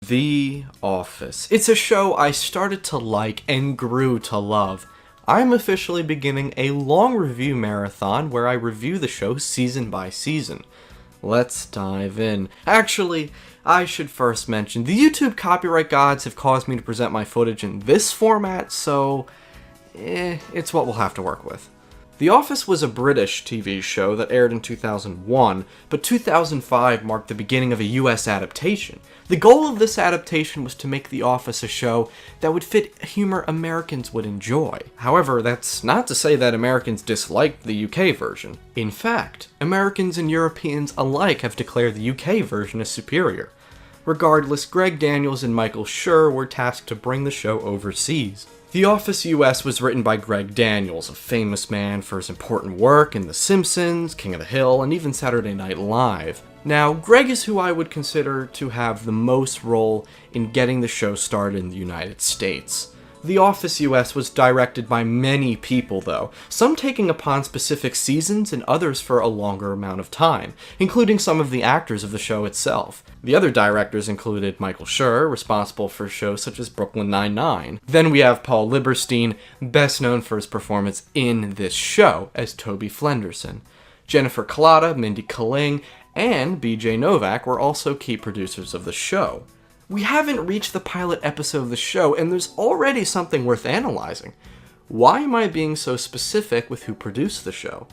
The Office. It's a show I started to like and grew to love. I'm officially beginning a long review marathon where I review the show season by season. Let's dive in. Actually, I should first mention, the YouTube copyright gods have caused me to present my footage in this format, so it's what we'll have to work with. The Office was a British TV show that aired in 2001, but 2005 marked the beginning of a US adaptation. The goal of this adaptation was to make The Office a show that would fit humor Americans would enjoy. However, that's not to say that Americans disliked the UK version. In fact, Americans and Europeans alike have declared the UK version as superior. Regardless, Greg Daniels and Michael Schur were tasked to bring the show overseas. The Office US was written by Greg Daniels, a famous man for his important work in The Simpsons, King of the Hill, and even Saturday Night Live. Now, Greg is who I would consider to have the most role in getting the show started in the United States. The Office US was directed by many people, though, some taking upon specific seasons and others for a longer amount of time, including some of the actors of the show itself. The other directors included Michael Schur, responsible for shows such as Brooklyn Nine-Nine. Then we have Paul Lieberstein, best known for his performance in this show as Toby Flenderson. Jennifer Collada, Mindy Kaling, and BJ Novak were also key producers of the show. We haven't reached the pilot episode of the show, and there's already something worth analyzing. Why am I being so specific with who produced the show?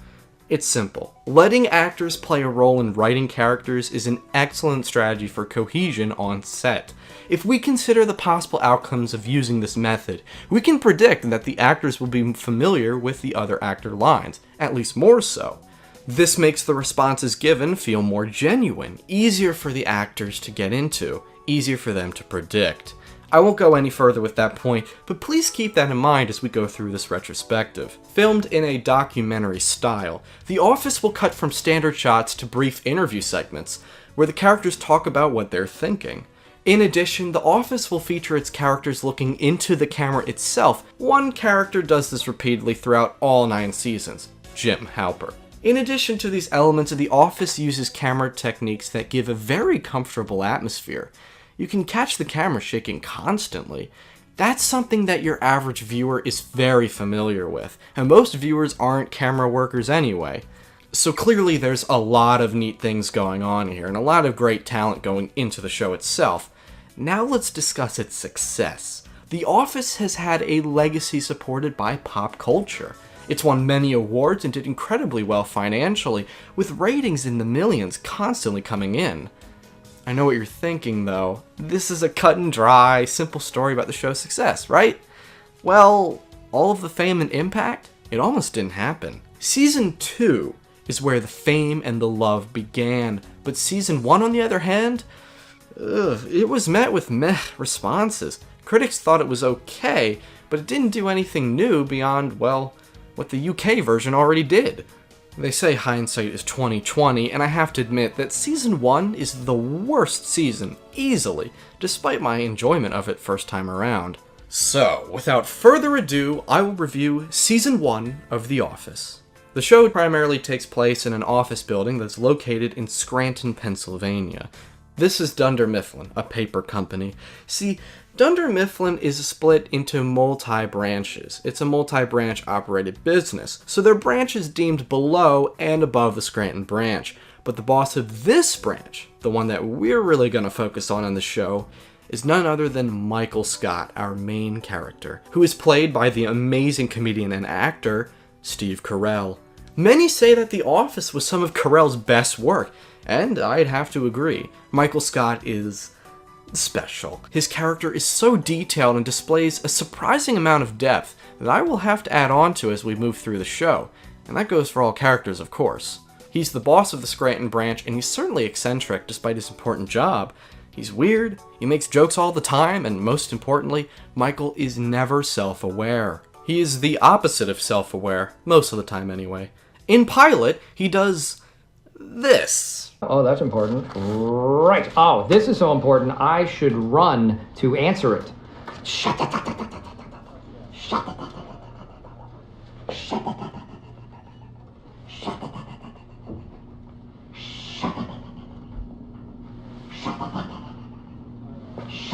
It's simple. Letting actors play a role in writing characters is an excellent strategy for cohesion on set. If we consider the possible outcomes of using this method, we can predict that the actors will be familiar with the other actor lines, at least more so. This makes the responses given feel more genuine, easier for the actors to get into, easier for them to predict. I won't go any further with that point, but please keep that in mind as we go through this retrospective. Filmed in a documentary style, The Office will cut from standard shots to brief interview segments, where the characters talk about what they're thinking. In addition, The Office will feature its characters looking into the camera itself. One character does this repeatedly throughout all 9 seasons, Jim Halpert. In addition to these elements, The Office uses camera techniques that give a very comfortable atmosphere. You can catch the camera shaking constantly. That's something that your average viewer is very familiar with, and most viewers aren't camera workers anyway. So clearly there's a lot of neat things going on here, and a lot of great talent going into the show itself. Now let's discuss its success. The Office has had a legacy supported by pop culture. It's won many awards and did incredibly well financially, with ratings in the millions constantly coming in. I know what you're thinking, though. This is a cut and dry, simple story about the show's success, right? Well, all of the fame and impact? It almost didn't happen. Season 2 is where the fame and the love began, but Season 1, on the other hand, it was met with meh responses. Critics thought it was okay, but it didn't do anything new beyond, well, what the UK version already did. They say hindsight is 20/20, and I have to admit that Season 1 is the worst season, easily, despite my enjoyment of it first time around. So, without further ado, I will review Season 1 of The Office. The show primarily takes place in an office building that's located in Scranton, Pennsylvania. This is Dunder Mifflin, a paper company. See, Dunder Mifflin is split into multi-branches. It's a multi-branch operated business, so their branch is deemed below and above the Scranton branch. But the boss of this branch, the one that we're really going to focus on in the show, is none other than Michael Scott, our main character, who is played by the amazing comedian and actor, Steve Carell. Many say that The Office was some of Carell's best work, and I'd have to agree. Michael Scott is special. His character is so detailed and displays a surprising amount of depth that I will have to add on to as we move through the show, and that goes for all characters, of course. He's the boss of the Scranton branch, and he's certainly eccentric despite his important job. He's weird, he makes jokes all the time, and most importantly, Michael is never self-aware. He is the opposite of self-aware, most of the time anyway. In pilot, he does this. Oh, that's important. Right. Oh, this is so important. I should run to answer it. Shut up. Shut up. Shut up. Shut up. Shut up. Shut up.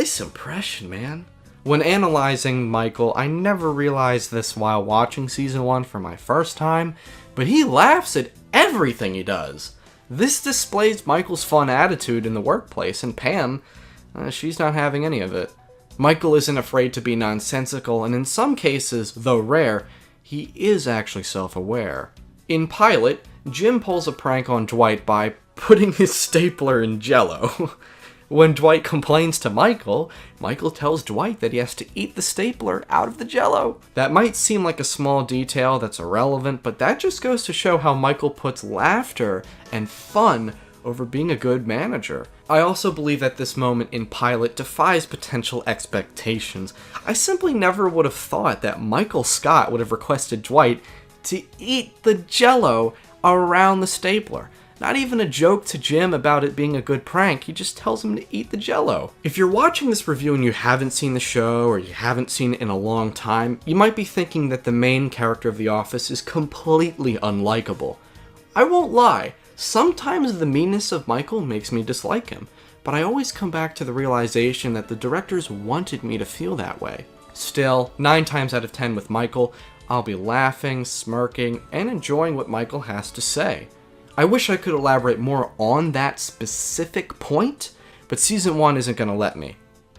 Nice impression, man. When analyzing Michael, I never realized this while watching season 1 for my first time, but he laughs at everything he does. This displays Michael's fun attitude in the workplace, and Pam, she's not having any of it. Michael isn't afraid to be nonsensical, and in some cases, though rare, he is actually self-aware. In Pilot, Jim pulls a prank on Dwight by putting his stapler in Jell-O. When Dwight complains to Michael, Michael tells Dwight that he has to eat the stapler out of the Jell-O. That might seem like a small detail that's irrelevant, but that just goes to show how Michael puts laughter and fun over being a good manager. I also believe that this moment in Pilot defies potential expectations. I simply never would have thought that Michael Scott would have requested Dwight to eat the Jell-O around the stapler. Not even a joke to Jim about it being a good prank, he just tells him to eat the Jell-O. If you're watching this review and you haven't seen the show, or you haven't seen it in a long time, you might be thinking that the main character of The Office is completely unlikable. I won't lie, sometimes the meanness of Michael makes me dislike him, but I always come back to the realization that the directors wanted me to feel that way. Still, 9 times out of 10 with Michael, I'll be laughing, smirking, and enjoying what Michael has to say. I wish I could elaborate more on that specific point, but season 1 isn't going to let me.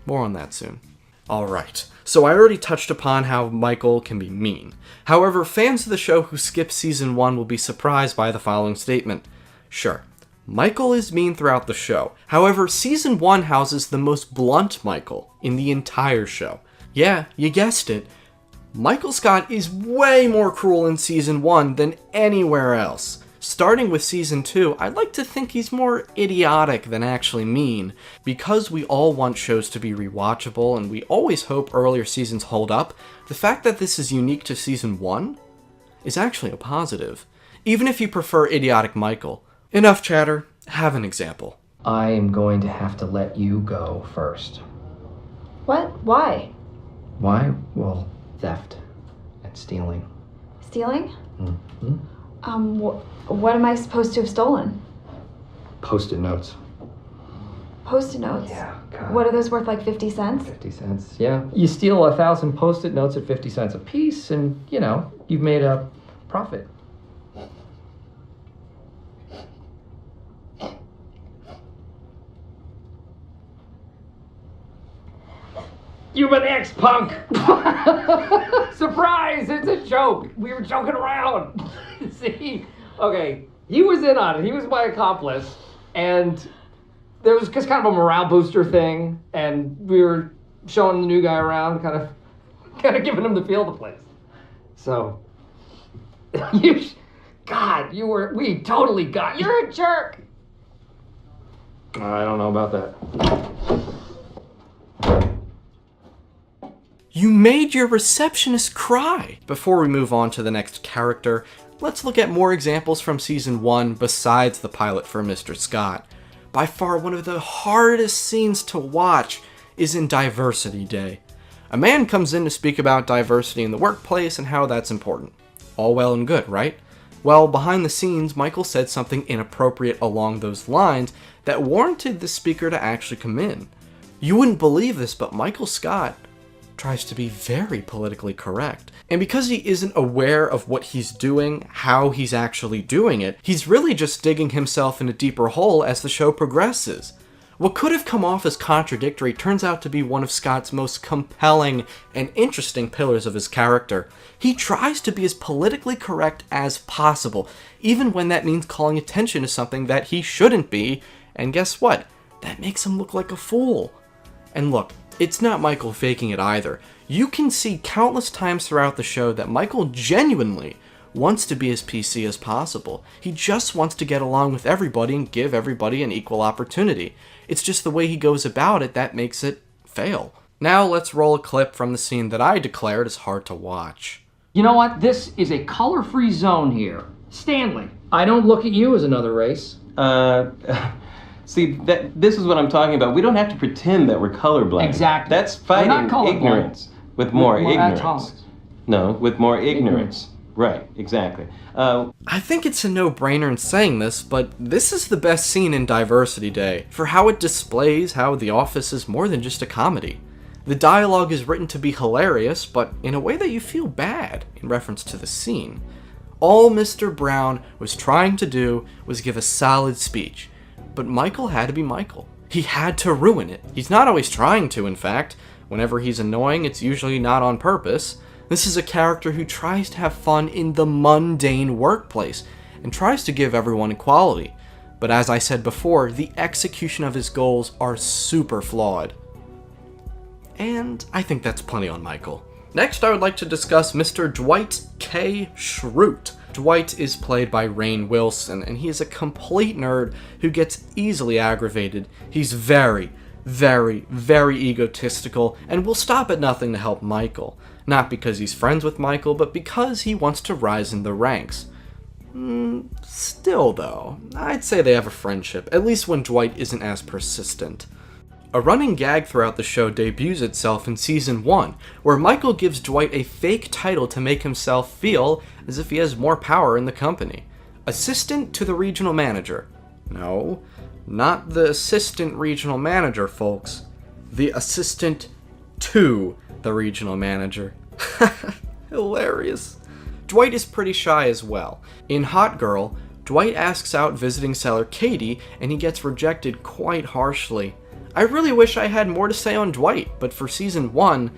More on that soon. Alright, so I already touched upon how Michael can be mean. However, fans of the show who skip season 1 will be surprised by the following statement. Sure, Michael is mean throughout the show. However, season 1 houses the most blunt Michael in the entire show. Yeah, you guessed it. Michael Scott is way more cruel in season 1 than anywhere else. Starting with season 2, I'd like to think he's more idiotic than actually mean. Because we all want shows to be rewatchable and we always hope earlier seasons hold up, the fact that this is unique to season 1 is actually a positive. Even if you prefer idiotic Michael. Enough chatter, have an example. I am going to have to let you go first. What? Why? Why? Well, theft and stealing. Stealing? Mm-hmm. What am I supposed to have stolen? Post-it notes. Post-it notes? Yeah, God. What are those worth, like 50 cents? 50 cents, yeah. You steal 1,000 post-it notes at 50 cents a piece and, you've made a profit. You've an ex-punk! Surprise! It's a joke! We were joking around! See? Okay, he was in on it. He was my accomplice. And there was just kind of a morale booster thing. And we were showing the new guy around, kind of giving him the feel of the place. So, we totally got you. You're a jerk! I don't know about that. You made your receptionist cry! Before we move on to the next character, let's look at more examples from season 1 besides the pilot for Mr. Scott. By far one of the hardest scenes to watch is in Diversity Day. A man comes in to speak about diversity in the workplace and how that's important. All well and good, right? Well, behind the scenes, Michael said something inappropriate along those lines that warranted the speaker to actually come in. You wouldn't believe this, but Michael Scott tries to be very politically correct. And because he isn't aware of what he's doing, how he's actually doing it, he's really just digging himself in a deeper hole as the show progresses. What could have come off as contradictory turns out to be one of Scott's most compelling and interesting pillars of his character. He tries to be as politically correct as possible, even when that means calling attention to something that he shouldn't be, and guess what? That makes him look like a fool. And look, it's not Michael faking it either. You can see countless times throughout the show that Michael genuinely wants to be as PC as possible. He just wants to get along with everybody and give everybody an equal opportunity. It's just the way he goes about it that makes it fail. Now let's roll a clip from the scene that I declared is hard to watch. You know what? This is a color-free zone here. Stanley, I don't look at you as another race. See, this is what I'm talking about. We don't have to pretend that we're colorblind. Exactly. That's fighting ignorance with more ignorance. Tolerance. No, with more ignorance. Right, exactly. I think it's a no-brainer in saying this, but this is the best scene in Diversity Day for how it displays how The Office is more than just a comedy. The dialogue is written to be hilarious, but in a way that you feel bad in reference to the scene. All Mr. Brown was trying to do was give a solid speech, but Michael had to be Michael. He had to ruin it. He's not always trying to, in fact. Whenever he's annoying, it's usually not on purpose. This is a character who tries to have fun in the mundane workplace and tries to give everyone equality. But as I said before, the execution of his goals are super flawed. And I think that's plenty on Michael. Next, I would like to discuss Mr. Dwight K Schrute. Dwight is played by Rainn Wilson, and he is a complete nerd who gets easily aggravated. He's very, very, very egotistical and will stop at nothing to help Michael. Not because he's friends with Michael, but because he wants to rise in the ranks. Still, though, I'd say they have a friendship, at least when Dwight isn't as persistent. A running gag throughout the show debuts itself in Season 1, where Michael gives Dwight a fake title to make himself feel as if he has more power in the company. Assistant to the regional manager. No, not the assistant regional manager, folks. The assistant to the regional manager. Hilarious. Dwight is pretty shy as well. In Hot Girl, Dwight asks out visiting seller Katie, and he gets rejected quite harshly. I really wish I had more to say on Dwight, but for Season 1,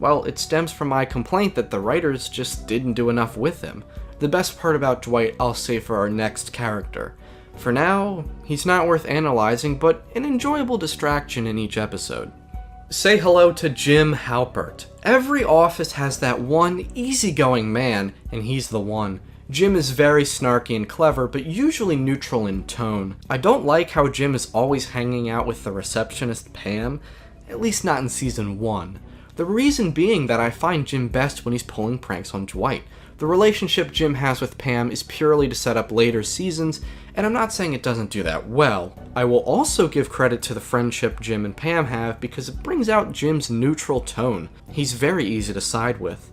well, it stems from my complaint that the writers just didn't do enough with him. The best part about Dwight I'll save for our next character. For now, he's not worth analyzing, but an enjoyable distraction in each episode. Say hello to Jim Halpert. Every office has that one easygoing man, and he's the one. Jim is very snarky and clever, but usually neutral in tone. I don't like how Jim is always hanging out with the receptionist Pam, at least not in Season 1. The reason being that I find Jim best when he's pulling pranks on Dwight. The relationship Jim has with Pam is purely to set up later seasons, and I'm not saying it doesn't do that well. I will also give credit to the friendship Jim and Pam have because it brings out Jim's neutral tone. He's very easy to side with.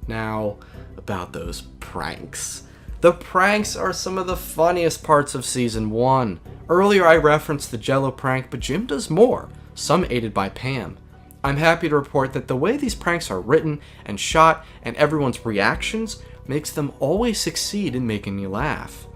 Now, about those pranks. The pranks are some of the funniest parts of Season 1. Earlier I referenced the Jell-O prank, but Jim does more, some aided by Pam. I'm happy to report that the way these pranks are written and shot and everyone's reactions makes them always succeed in making you laugh.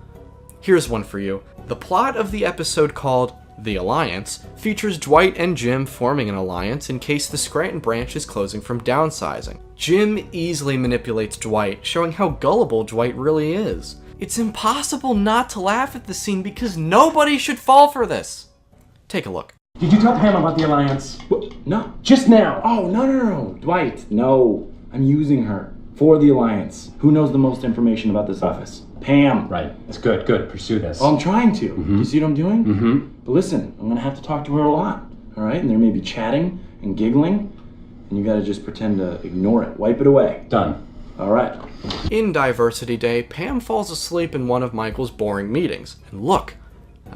Here's one for you. The plot of the episode called The Alliance features Dwight and Jim forming an alliance in case the Scranton branch is closing from downsizing. Jim easily manipulates Dwight, showing how gullible Dwight really is. It's impossible not to laugh at the scene because nobody should fall for this. Take a look. Did you tell Pam about the alliance? No. Just now. Oh, no. Dwight, no. I'm using her for the alliance. Who knows the most information about this office? Pam. Right. It's good. Pursue this. Oh, I'm trying to. Do you see what I'm doing? Mm-hmm. But listen, I'm going to have to talk to her a lot. All right? And there may be chatting and giggling. And you got to just pretend to ignore it. Wipe it away. Done. All right. In Diversity Day, Pam falls asleep in one of Michael's boring meetings. And look.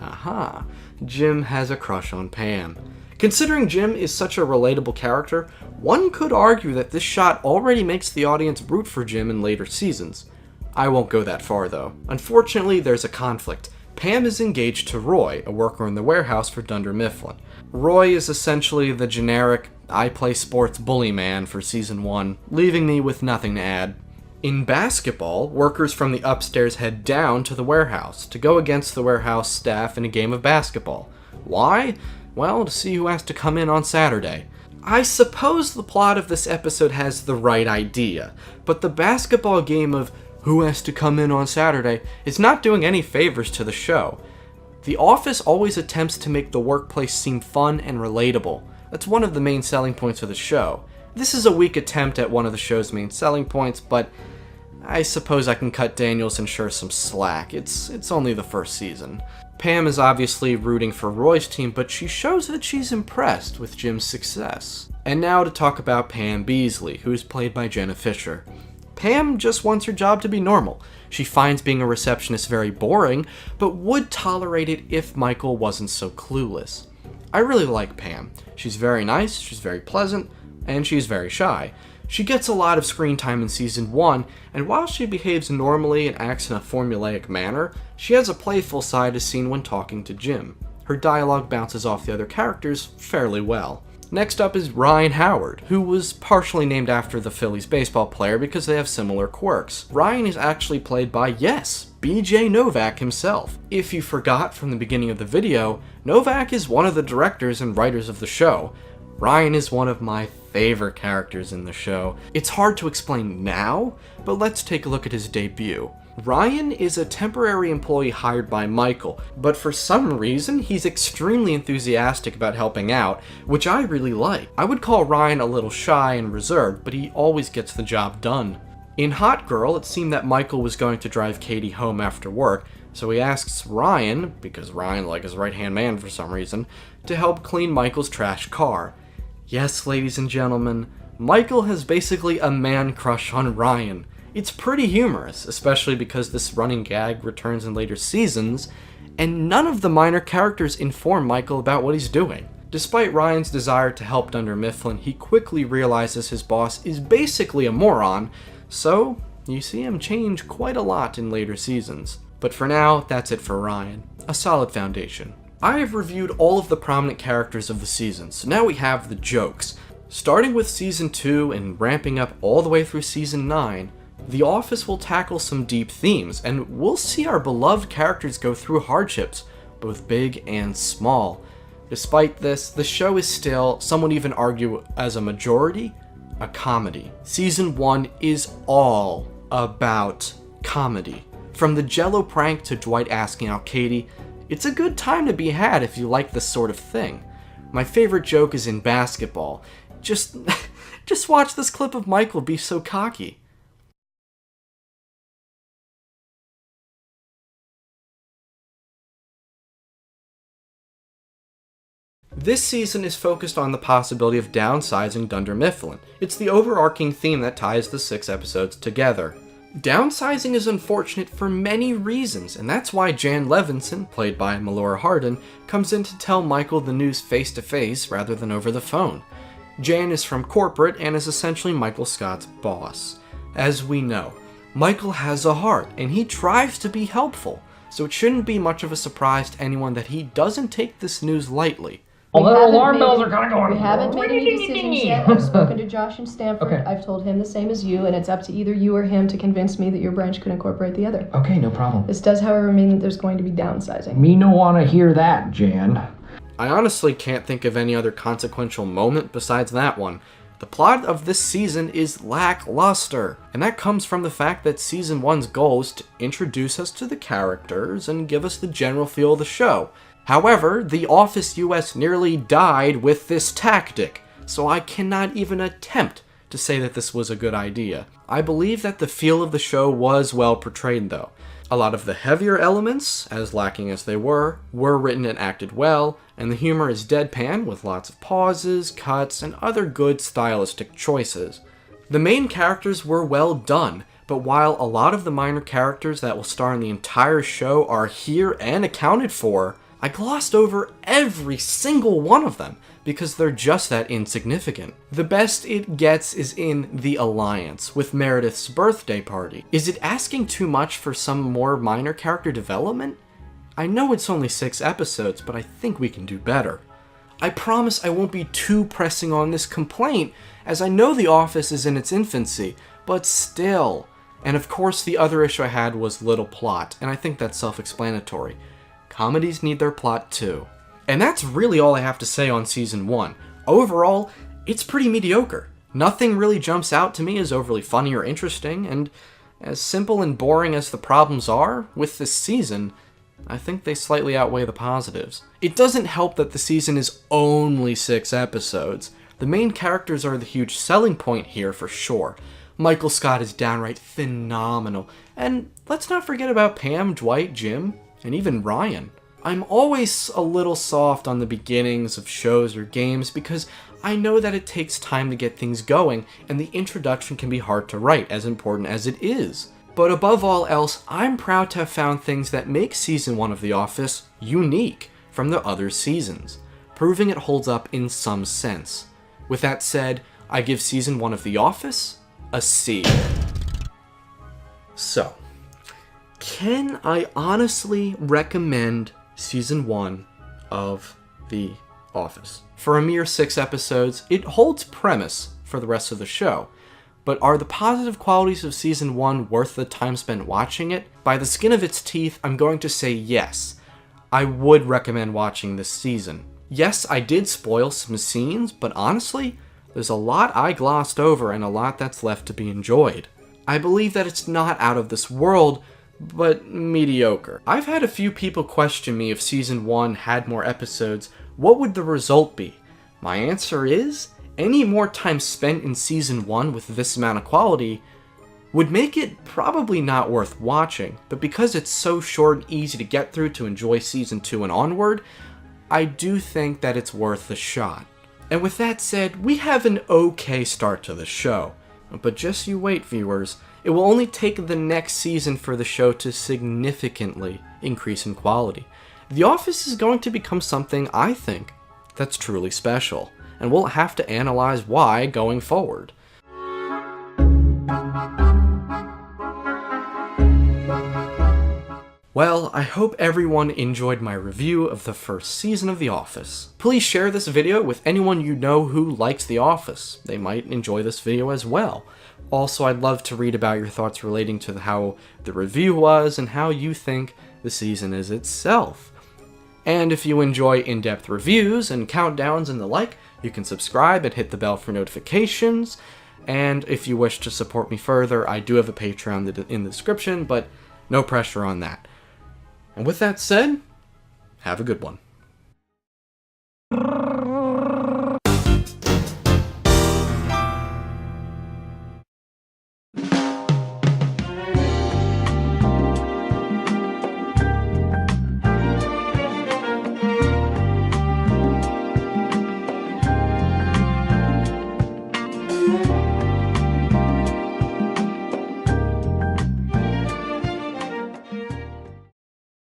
Aha. Jim has a crush on Pam. Considering Jim is such a relatable character, one could argue that this shot already makes the audience root for Jim in later seasons. I won't go that far though. Unfortunately, there's a conflict. Pam is engaged to Roy, a worker in the warehouse for Dunder Mifflin. Roy is essentially the generic, I play sports bully man for Season 1, leaving me with nothing to add. In basketball, workers from the upstairs head down to the warehouse to go against the warehouse staff in a game of basketball. Why? Well, to see who has to come in on Saturday. I suppose the plot of this episode has the right idea, but the basketball game of who has to come in on Saturday is not doing any favors to the show. The Office always attempts to make the workplace seem fun and relatable. That's one of the main selling points of the show. This is a weak attempt at one of the show's main selling points, but I suppose I can cut Daniels and Schur some slack. It's only the first season. Pam is obviously rooting for Roy's team, but she shows that she's impressed with Jim's success. And now to talk about Pam Beasley, who is played by Jenna Fischer. Pam just wants her job to be normal. She finds being a receptionist very boring, but would tolerate it if Michael wasn't so clueless. I really like Pam. She's very nice, she's very pleasant, and she's very shy. She gets a lot of screen time in season 1, and while she behaves normally and acts in a formulaic manner, she has a playful side as seen when talking to Jim. Her dialogue bounces off the other characters fairly well. Next up is Ryan Howard, who was partially named after the Phillies baseball player because they have similar quirks. Ryan is actually played by, yes, BJ Novak himself. If you forgot from the beginning of the video, Novak is one of the directors and writers of the show. Ryan is one of my favorite characters in the show. It's hard to explain now, but let's take a look at his debut. Ryan is a temporary employee hired by Michael, but for some reason, he's extremely enthusiastic about helping out, which I really like. I would call Ryan a little shy and reserved, but he always gets the job done. In Hot Girl, it seemed that Michael was going to drive Katie home after work, so he asks Ryan, because Ryan like his right-hand man for some reason, to help clean Michael's trash car. Yes, ladies and gentlemen, Michael has basically a man crush on Ryan. It's pretty humorous, especially because this running gag returns in later seasons, and none of the minor characters inform Michael about what he's doing. Despite Ryan's desire to help Dunder Mifflin, he quickly realizes his boss is basically a moron, so you see him change quite a lot in later seasons. But for now, that's it for Ryan. A solid foundation. I have reviewed all of the prominent characters of the season, so now we have the jokes. Starting with season 2 and ramping up all the way through season 9, The Office will tackle some deep themes, and we'll see our beloved characters go through hardships, both big and small. Despite this, the show is still, some would even argue as a majority, a comedy. Season 1 is all about comedy. From the Jell-O prank to Dwight asking out Katie, it's a good time to be had if you like this sort of thing. My favorite joke is in basketball. Just watch this clip of Michael be so cocky. This season is focused on the possibility of downsizing Dunder Mifflin. It's the overarching theme that ties the 6 episodes together. Downsizing is unfortunate for many reasons, and that's why Jan Levinson, played by Melora Hardin, comes in to tell Michael the news face-to-face rather than over the phone. Jan is from corporate and is essentially Michael Scott's boss. As we know, Michael has a heart, and he tries to be helpful, so it shouldn't be much of a surprise to anyone that he doesn't take this news lightly. Although alarm bells are kind of going. We haven't made any decisions yet. I've spoken to Josh in Stanford. Okay. I've told him the same as you, and it's up to either you or him to convince me that your branch could incorporate the other. Okay, no problem. This does, however, mean that there's going to be downsizing. Me no wanna hear that, Jan. I honestly can't think of any other consequential moment besides that one. The plot of this season is lackluster, and that comes from the fact that season 1's goal is to introduce us to the characters and give us the general feel of the show. However, The Office US nearly died with this tactic, so I cannot even attempt to say that this was a good idea. I believe that the feel of the show was well portrayed though. A lot of the heavier elements, as lacking as they were written and acted well, and the humor is deadpan with lots of pauses, cuts, and other good stylistic choices. The main characters were well done, but while a lot of the minor characters that will star in the entire show are here and accounted for, I glossed over every single one of them because they're just that insignificant. The best it gets is in The Alliance, with Meredith's birthday party. Is it asking too much for some more minor character development? I know it's only 6 episodes, but I think we can do better. I promise I won't be too pressing on this complaint, as I know The Office is in its infancy, but still. And of course the other issue I had was little plot, and I think that's self-explanatory. Comedies need their plot too. And that's really all I have to say on season 1. Overall, it's pretty mediocre. Nothing really jumps out to me as overly funny or interesting, and as simple and boring as the problems are with this season, I think they slightly outweigh the positives. It doesn't help that the season is only 6 episodes. The main characters are the huge selling point here for sure. Michael Scott is downright phenomenal, and let's not forget about Pam, Dwight, Jim, and even Ryan. I'm always a little soft on the beginnings of shows or games because I know that it takes time to get things going, and the introduction can be hard to write, as important as it is. But above all else, I'm proud to have found things that make season 1 of The Office unique from the other seasons, proving it holds up in some sense. With that said, I give season 1 of The Office a C. So, can I honestly recommend season 1 of The Office? For a mere 6 episodes, it holds premise for the rest of the show. But are the positive qualities of season 1 worth the time spent watching it? By the skin of its teeth, I'm going to say yes. I would recommend watching this season. Yes, I did spoil some scenes, but honestly, there's a lot I glossed over and a lot that's left to be enjoyed. I believe that it's not out of this world, but mediocre. I've had a few people question me if season 1 had more episodes, what would the result be? My answer is, any more time spent in season 1 with this amount of quality would make it probably not worth watching, but because it's so short and easy to get through to enjoy season 2 and onward, I do think that it's worth the shot. And with that said, we have an okay start to the show, but just you wait, viewers, it will only take the next season for the show to significantly increase in quality. The Office is going to become something, I think, that's truly special, and we'll have to analyze why going forward. Well, I hope everyone enjoyed my review of the first season of The Office. Please share this video with anyone you know who likes The Office. They might enjoy this video as well. Also, I'd love to read about your thoughts relating to how the review was and how you think the season is itself. And if you enjoy in-depth reviews and countdowns and the like, you can subscribe and hit the bell for notifications. And if you wish to support me further, I do have a Patreon in the description, but no pressure on that. And with that said, have a good one.